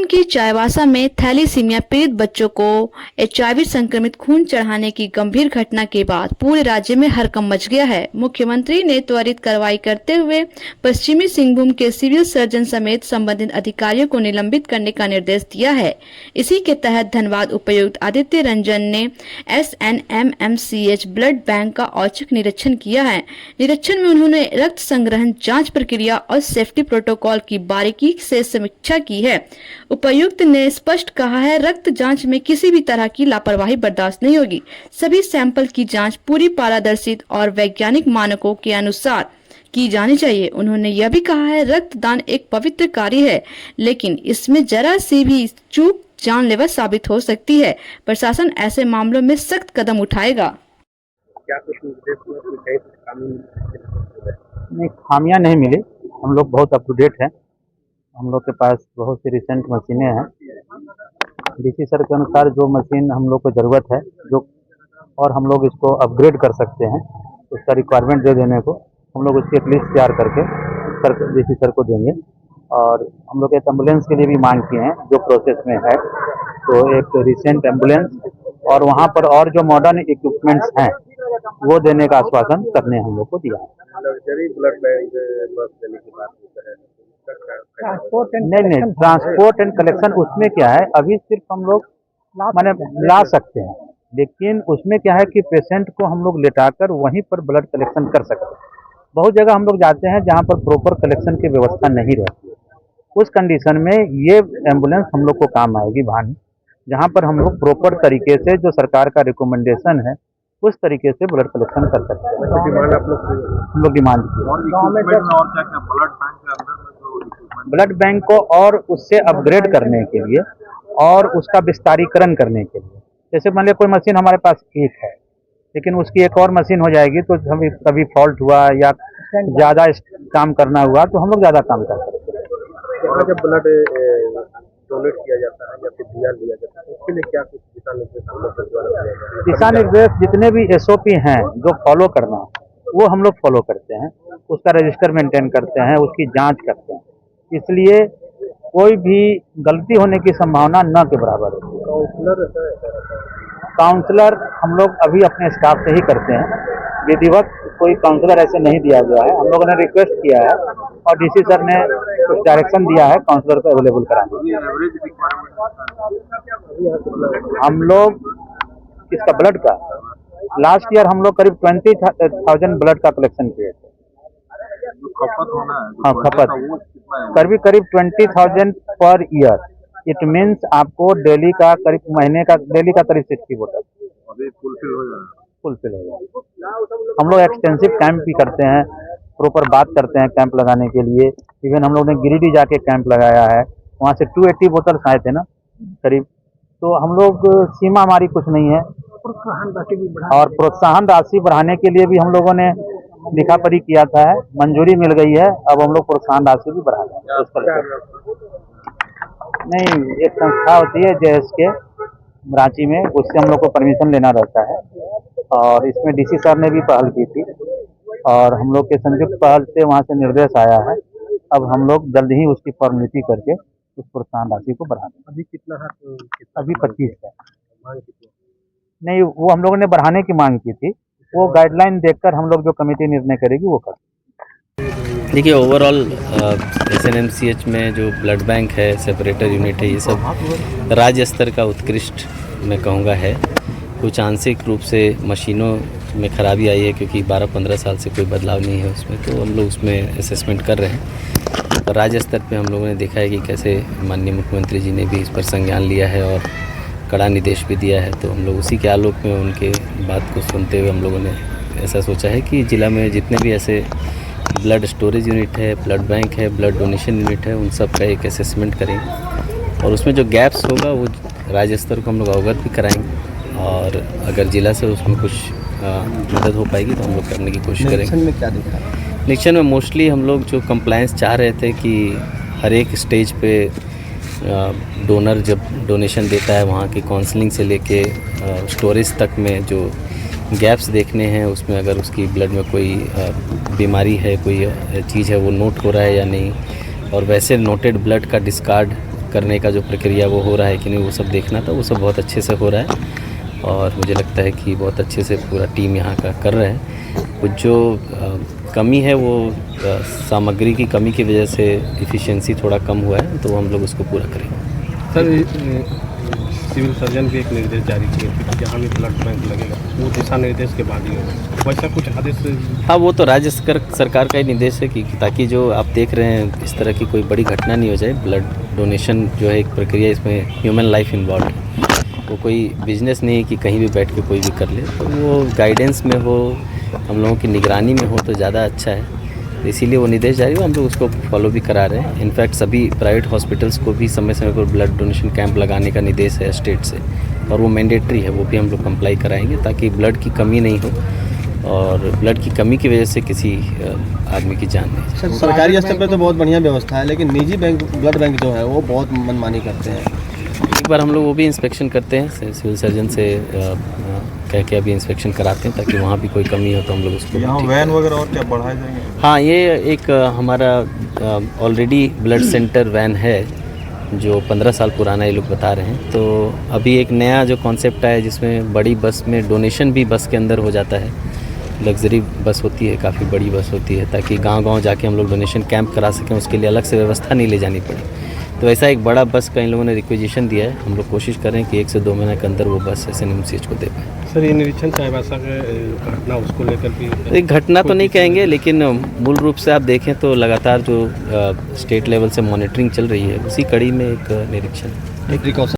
की चाईबासा में थैलीसीमिया पीड़ित बच्चों को एचआईवी संक्रमित खून चढ़ाने की गंभीर घटना के बाद पूरे राज्य में हड़कंप मच गया है। मुख्यमंत्री ने त्वरित कार्रवाई करते हुए पश्चिमी सिंहभूम के सिविल सर्जन समेत संबंधित अधिकारियों को निलंबित करने का निर्देश दिया है। इसी के तहत धनबाद उपायुक्त आदित्य रंजन ने SNMMCH ब्लड बैंक का औचक निरीक्षण किया है। निरीक्षण में उन्होंने रक्त संग्रहण, जाँच प्रक्रिया और सेफ्टी प्रोटोकॉल की बारीकी से समीक्षा की है। उपायुक्त ने स्पष्ट कहा है, रक्त जांच में किसी भी तरह की लापरवाही बर्दाश्त नहीं होगी। सभी सैंपल की जांच पूरी पारदर्शी और वैज्ञानिक मानकों के अनुसार की जानी चाहिए। उन्होंने यह भी कहा है, रक्तदान एक पवित्र कार्य है, लेकिन इसमें जरा सी भी चूक जानलेवा साबित हो सकती है। प्रशासन ऐसे मामलों में सख्त कदम उठाएगा। क्या कुछ निर्देश में कोई कहीं कुछ कानून नहीं, खामियां नहीं मिली। हम लोग बहुत अप टू डेट हैं। हम लोग के पास बहुत सी रिसेंट मशीनें हैं। डीसी सर के अनुसार जो मशीन हम लोग को ज़रूरत है, जो और हम लोग इसको अपग्रेड कर सकते हैं, उसका रिक्वायरमेंट दे देने को हम लोग उसकी एक लिस्ट तैयार करके सर डीसी सर को देंगे। और हम लोग एक एम्बुलेंस के लिए भी मांग किए हैं, जो प्रोसेस में है। तो एक रिसेंट एम्बुलेंस और वहाँ पर और जो मॉडर्न इक्विपमेंट्स हैं वो देने का आश्वासन सर ने हम लोग को दिया है। लग्जरी ब्लड बैंक बस देने की बात होता है, नहीं, ट्रांसपोर्ट एंड कलेक्शन उसमें क्या है, अभी सिर्फ हम लोग माने ला सकते हैं, लेकिन उसमें क्या है कि पेशेंट को हम लोग लेटाकर वहीं पर ब्लड कलेक्शन कर सकते हैं। बहुत जगह हम लोग जाते हैं जहाँ पर प्रॉपर कलेक्शन की व्यवस्था नहीं रहती है। उस कंडीशन में ये एम्बुलेंस हम लोग को काम आएगी वाहन, जहाँ पर हम लोग प्रॉपर तरीके से जो सरकार का रिकमेंडेशन है उस तरीके से ब्लड कलेक्शन कर सकते हैं। डिमांड आप लोग हम लोग डिमांड की और क्या ब्लड बैंक के अंदर में जो ब्लड बैंक को और उससे अपग्रेड करने के लिए और उसका विस्तारीकरण करने के लिए। जैसे मान लिया कोई मशीन हमारे पास एक है, लेकिन उसकी एक और मशीन हो जाएगी तो कभी फॉल्ट हुआ या ज़्यादा काम करना हुआ तो हम लोग ज़्यादा काम कर सकते हैं। यहाँ जब ब्लड डोनेट किया जाता है या फिर दिया लिया जाता है, उसके लिए क्या कुछ दिशा निर्देश हम लोग के द्वारा दिया जाता है? दिशा निर्देश जितने भी SOP हैं जो फॉलो करना वो हम लोग फॉलो करते हैं, उसका रजिस्टर मेंटेन करते हैं, उसकी जांच करते हैं। इसलिए कोई भी गलती होने की संभावना न के बराबर होती है। काउंसलर हम लोग अभी अपने स्टाफ से ही करते हैं। विधिवत कोई काउंसलर ऐसे नहीं दिया गया है। हम लोगों ने रिक्वेस्ट किया है और डीसी सर ने कुछ डायरेक्शन दिया है काउंसलर को अवेलेबल कराने के लिए। हम लोग इसका ब्लड का लास्ट ईयर हम लोग करीब 20,000 ब्लड का कलेक्शन किए थे। हाँ, खपत करीब 20,000 पर ईयर। इट मीन्स आपको डेली का करीब डेली का करीब 60 बोतल फुलफिल हो जाए। हम लोग एक्सटेंसिव कैंप भी करते हैं, प्रॉपर बात करते हैं कैंप लगाने के लिए। इवन हम लोग ने गिरिडीह जाके कैंप लगाया है, वहाँ से 280 बोतल आए थे ना करीब। तो हम लोग सीमा हमारी कुछ नहीं है और प्रोत्साहन राशि बढ़ाने के लिए भी हम लोगों ने लिखा पढ़ी किया था, मंजूरी मिल गई है। अब हम लोग प्रोत्साहन राशि भी बढ़ा रहे हैं। नहीं, एक संस्था होती है JSK रांची में, उससे हम लोग को परमिशन लेना रहता है और इसमें डीसी सर ने भी पहल की थी और हम लोग के संयुक्त पहल से वहाँ से निर्देश आया है। अब हम लोग जल्द ही उसकी फॉर्मेलिटी करके उस प्रोत्साहन राशि को बढ़ा देंगे। अभी कितना है? अभी 25 है। नहीं, वो हम लोगों ने बढ़ाने की मांग की थी। वो गाइडलाइन देखकर हम लोग जो कमेटी निर्णय करेगी वो कर। देखिए, ओवरऑल SNMCH में जो ब्लड बैंक है, सेपरेटर यूनिट है, ये सब राज्य स्तर का उत्कृष्ट मैं कहूँगा है। कुछ आंशिक रूप से मशीनों में ख़राबी आई है क्योंकि 12-15 साल से कोई बदलाव नहीं है उसमें, तो हम लोग उसमें असेसमेंट कर रहे हैं। और राज्य स्तर पे हम लोगों ने देखा है कि कैसे माननीय मुख्यमंत्री जी ने भी इस पर संज्ञान लिया है और कड़ा निर्देश भी दिया है। तो हम लोग उसी के आलोक में उनके बात को सुनते हुए हम लोगों ने ऐसा सोचा है कि ज़िला में जितने भी ऐसे ब्लड स्टोरेज यूनिट है, ब्लड बैंक है, ब्लड डोनेशन यूनिट है, उन सब का एक असेसमेंट करेंगे और उसमें जो गैप्स होगा वो राज्य स्तर को हम लोग अवगत भी कराएंगे और अगर ज़िला से उसमें कुछ मदद हो पाएगी तो हम लोग करने की कोशिश करेंगे। निरीक्षण में क्या देखा? निरीक्षण में मोस्टली हम लोग जो कंप्लायंस चाह रहे थे कि हर एक स्टेज पे डोनर जब डोनेशन देता है वहाँ की काउंसलिंग से लेके स्टोरेज तक में जो गैप्स देखने हैं, उसमें अगर उसकी ब्लड में कोई बीमारी है, कोई चीज़ है, वो नोट हो रहा है या नहीं, और वैसे नोटेड ब्लड का डिस्कार्ड करने का जो प्रक्रिया वो हो रहा है कि नहीं, वो सब देखना था। वो सब बहुत अच्छे से हो रहा है और मुझे लगता है कि बहुत अच्छे से पूरा टीम यहाँ का कर रहे हैं। कुछ जो कमी है वो सामग्री की कमी की वजह से एफिशिएंसी थोड़ा कम हुआ है, तो हम लोग उसको पूरा करेंगे। सर सिविल सर्जन भी एक निर्देश जारी किए थे कि जहाँ भी ब्लड बैंक लगेगा वो दिशा निर्देश के बाद ही होगा, वैसा कुछ आदेश? हाँ, वो तो राज्य सरकार का ही निर्देश है कि ताकि जो आप देख रहे हैं इस तरह की कोई बड़ी घटना नहीं हो जाए। ब्लड डोनेशन जो है एक प्रक्रिया, इसमें ह्यूमन लाइफ इन्वॉल्व है। वो कोई बिजनेस नहीं है कि कहीं भी बैठ के कोई भी कर ले, तो वो गाइडेंस में हो, हम लोगों की निगरानी में हो तो ज़्यादा अच्छा है। तो इसीलिए वो निर्देश जारी हुआ, हम लोग उसको फॉलो भी करा रहे हैं। इनफैक्ट सभी प्राइवेट हॉस्पिटल्स को भी समय समय पर ब्लड डोनेशन कैंप लगाने का निर्देश है स्टेट से, और वो मैंडेटरी है, वो भी हम लोग कंप्लाई कराएंगे ताकि ब्लड की कमी नहीं हो और ब्लड की कमी की वजह से किसी आदमी की जान नहीं जाए। सर, सरकारी स्तर पर तो बहुत बढ़िया व्यवस्था है, लेकिन निजी बैंक ब्लड बैंक जो है वो बहुत मनमानी करते हैं। एक बार हम लोग वो भी इंस्पेक्शन करते हैं, सिविल सर्जन से कह के अभी इंस्पेक्शन कराते हैं ताकि वहाँ भी कोई कमी हो तो हम लोग उसको यहाँ वैन वगैरह और क्या बढ़ाए जाएंगे? हाँ, ये एक हमारा ऑलरेडी ब्लड सेंटर वैन है जो 15 साल पुराना, ये लोग बता रहे हैं। तो अभी एक नया जो कॉन्सेप्ट आया जिसमें बड़ी बस में डोनेशन भी बस के अंदर हो जाता है। लग्जरी बस होती है, काफ़ी बड़ी बस होती है, ताकि गांव-गांव जाके हम लोग डोनेशन कैंप करा सकें, उसके लिए अलग से व्यवस्था नहीं ले जानी पड़े। तो ऐसा एक बड़ा बस का इन लोगों ने रिक्वेजिशन दिया है। हम लोग कोशिश करें कि 1 से 2 महीने के अंदर वो बस SNMCH को दे पाए। सर, ये निरीक्षण चाईबासा के घटना उसको लेकर भी एक घटना तो नहीं कहेंगे, लेकिन मूल रूप से आप देखें तो लगातार जो स्टेट लेवल से मॉनिटरिंग चल रही है, उसी कड़ी में एक निरीक्षण। एक प्रिकॉशन